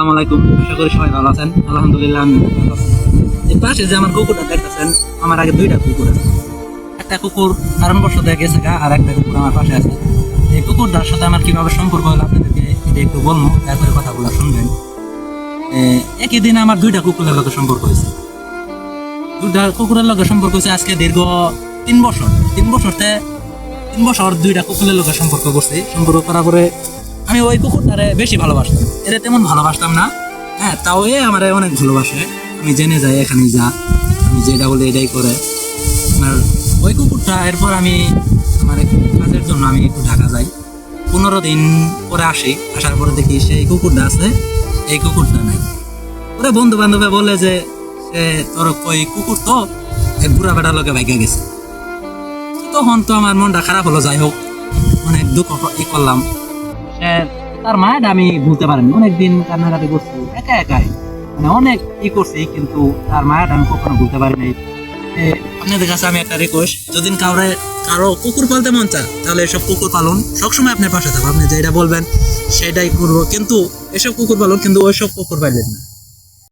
আসসালামু আলাইকুম, আশা করি সবাই ভালো আছেন। আলহামদুলিল্লাহ আমি ভালো আছি। এই পাশে যে আমার কুকুরটা দেখতেছেন, আমার আগে দুইটা কুকুর আছে। একটা কুকুর কারণবশত গেছে গা, আর একটা কুকুর আমার পাশে আছে। এই কুকুরটার সাথে আমার কিভাবে সম্পর্ক হলো আপনাদেরকে এটা একটু বলবো, তারপরে কথাগুলো শুনবেন। একই দিন আমার দুইটা কুকুরের লগে সম্পর্ক হয়েছে। দুইটা কুকুরের লগে সম্পর্ক হয়েছে আজকে দীর্ঘ 3 বছর। 3 বছর দুইটা কুকুরের লগে সম্পর্ক করছি। সম্পর্ক করার পরে আমি ওই কুকুরটারে বেশি ভালোবাসতাম, এরা তেমন ভালোবাসতাম না। হ্যাঁ, তাও এ আমার অনেক ভালোবাসে। আমি জেনে যাই এখানে যা, আমি যেটা বলে এটাই করে। আর ওই কুকুরটা এরপর আমি আমার একটু কাজের জন্য আমি একটু ঢাকা যাই। 15 দিন পরে আসি, আসার পরে দেখি সেই কুকুরটা আছে, এই কুকুরটা নাই। ওরা বন্ধু বান্ধবে বলে যে তোর ওই কুকুর তো এক বুড়া বেটার লোকে ভাইগা গেছে। তখন তো আমার মনটা খারাপ হলো। যাই হোক, অনেক দুঃখ করলাম। তার মায়ের আমি ভুলতে পারিনি, অনেকদিন কান্নাকাটি করছি একা একাই, মানে অনেক করছি, কিন্তু তার মায়ের আমি কখনো ভুলতে পারিনি। আপনাদের কাছে আমি একটা রিকোয়েস্ট, যদি কারো কুকুর পালতে মন চায় তাহলে এসব কুকুর পালন, সবসময় আপনার পাশে থাকবো। আপনি যেটা বলবেন সেটাই করবো, কিন্তু এসব কুকুর পালন, কিন্তু ওইসব কুকুর পাইলেন না।